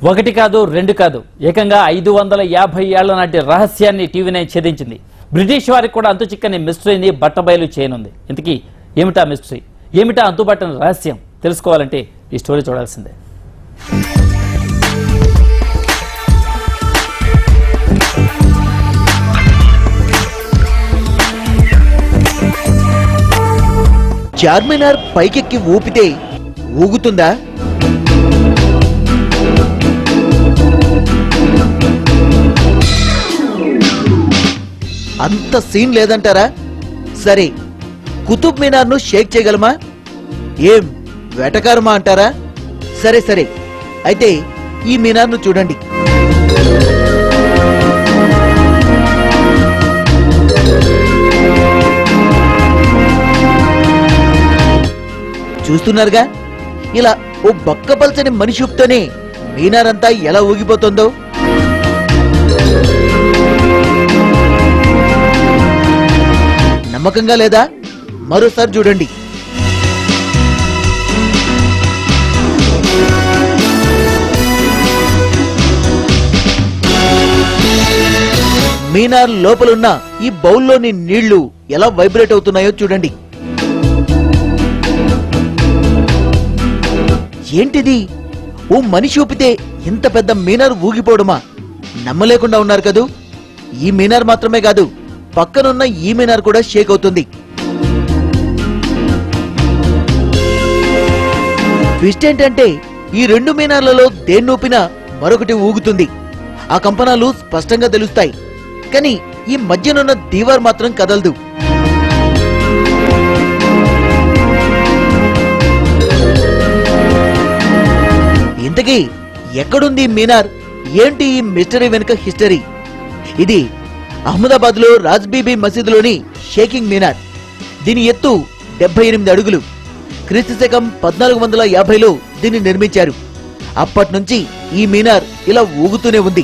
ఒకటి కాదు రెండు కాదు ఏకంగా 550 ఏళ్ల నాటి రహస్యాన్ని టీవీ9 ఛేదించింది. బ్రిటిష్ వారికి కూడా అంతు చిక్కని మిస్టరీని బట్టబయలు చేయనుంది. ఇంతకీ ఏమిటా మిస్టరీ, ఏమిటా అంతుబట్టని రహస్యం తెలుసుకోవాలంటే ఈ స్టోరీ చూడాల్సిందే. చార్మినార్ పైకెక్కి ఊపితే ఊగుతుందా? అంత సీన్ లేదంటారా? సరే, కుతుబ్ మీనార్ ను షేక్ చేయగలమా? ఏం వేటకారమా అంటారా? సరే సరే, అయితే ఈ మీనార్ ను చూడండి. చూస్తున్నారుగా, ఇలా ఓ బక్కపల్చని మనిషి ఊపుతోనే మీనార్ అంతా ఎలా ఊగిపోతుందో. నమ్మకంగా లేదా? మరోసారి చూడండి. మీనార్ లోపలున్న ఈ బౌల్లోని నీళ్లు ఎలా వైబ్రేట్ అవుతున్నాయో చూడండి. ఏంటిది? ఓ మనిషి ఊపితే ఇంత పెద్ద మీనార్ ఊగిపోవడమా? నమ్మలేకుండా ఉన్నారు కదూ. ఈ మీనార్ మాత్రమే కాదు, పక్కనున్న ఈ మీనార్ కూడా షేక్ అవుతుంది. ట్విస్ట్ ఏంటంటే, ఈ రెండు మీనార్లలో దేన్నూపినా మరొకటి ఊగుతుంది. ఆ కంపనాలు స్పష్టంగా తెలుస్తాయి. కానీ ఈ మధ్యనున్న దీవార్ మాత్రం కదలదు. ఇంతకీ ఎక్కడుంది మీనార్? ఏంటి ఈ మిస్టరీ వెనుక హిస్టరీ? ఇది అహ్మదాబాద్ లో రాజ్బీబీ మసీదులోని షేకింగ్ మీనార్. దీని ఎత్తు 78 అడుగులు. క్రీస్తు శకం 1450లో దీన్ని నిర్మించారు. అప్పటి నుంచి ఈ మీనార్ ఇలా ఊగుతూనే ఉంది.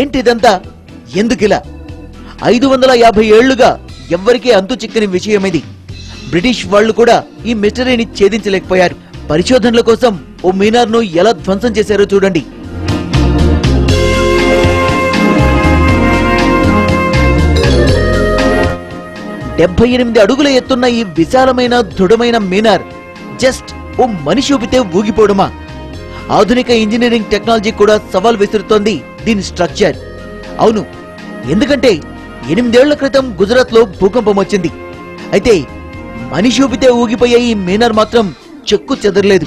ఏంటిదంతా? ఎందుకిలా? 550 ఏళ్లుగా ఎవ్వరికీ అంతు చిక్కని విషయం ఇది. బ్రిటిష్ వాళ్లు కూడా ఈ మిస్టరీని ఛేదించలేకపోయారు. పరిశోధనల కోసం ఓ మీనార్ ను ఎలా ధ్వంసం చేశారో చూడండి. "78 అడుగుల ఎత్తున్న ఈ విశాలమైన దృఢమైన మీనార్ జస్ట్ ఓ మనిషి ఊపితే ఊగిపోవడమా? ఆధునిక ఇంజనీరింగ్ టెక్నాలజీ కూడా సవాల్ విసురుతోంది దీని స్ట్రక్చర్. అవును, ఎందుకంటే 8 ఏళ్ల క్రితం గుజరాత్ లో భూకంపం వచ్చింది. అయితే మనిషి ఊపితే ఊగిపోయే ఈ మీనార్ మాత్రం చెక్కు చెదరలేదు.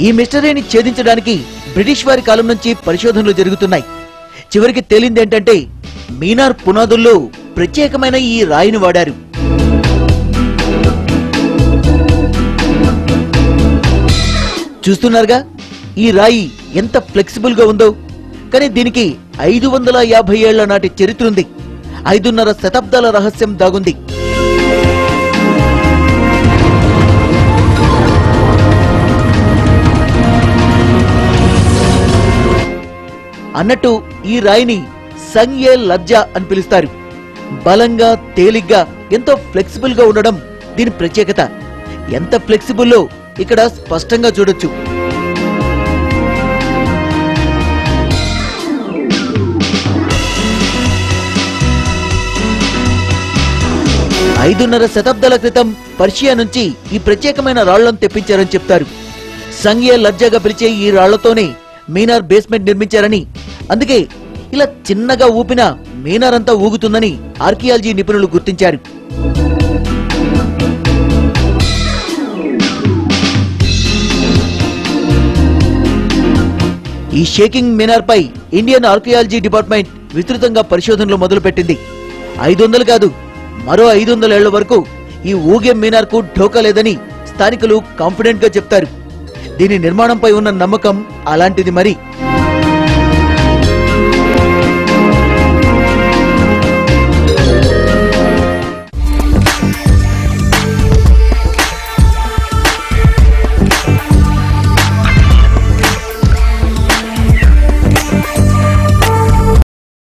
ఈ మిస్టరీని ఛేదించడానికి బ్రిటిష్ వారి కాలం నుంచి పరిశోధనలు జరుగుతున్నాయి. చివరికి తేలిందేంటంటే, మీనార్ పునాదుల్లో ప్రత్యేకమైన ఈ రాయిని వాడారు. చూస్తున్నారుగా, ఈ రాయి ఎంత ఫ్లెక్సిబుల్ గా ఉందో. కానీ దీనికి 550 ఏళ్ల నాటి చరిత్ర ఉంది. 5.5 శతాబ్దాల రహస్యం దాగుంది. అన్నట్టు ఈ రాయిని సంగ్-ఏ లర్జా అని పిలుస్తారు. బలంగా, తేలిగ్గా, ఎంతో ఫ్లెక్సిబుల్ గా ఉండడం దీని ప్రత్యేకత. ఎంత ఫ్లెక్సిబుల్లో ఇక్కడ స్పష్టంగా చూడొచ్చు. 5.5 శతాబ్దాల క్రితం పర్షియా నుంచి ఈ ప్రత్యేకమైన రాళ్లను తెప్పించారని చెప్తారు. సంగ్-ఏ లర్జాగా పిలిచే ఈ రాళ్లతోనే మీనార్ బేస్మెంట్ నిర్మించారని, అందుకే ఇలా చిన్నగా ఊపినా మీనార్ అంతా ఊగుతుందని ఆర్కియాలజీ నిపుణులు గుర్తించారు. ఈ షేకింగ్ మీనార్ పై ఇండియన్ ఆర్కియాలజీ డిపార్ట్మెంట్ విస్తృతంగా పరిశోధనలు మొదలుపెట్టింది. 500 కాదు, మరో 500 ఏళ్ల వరకు ఈ ఊగే మీనార్ కు ఢోకా లేదని స్థానికులు కాన్ఫిడెంట్ గా చెప్తారు. దీని నిర్మాణంపై ఉన్న నమ్మకం అలాంటిది మరి.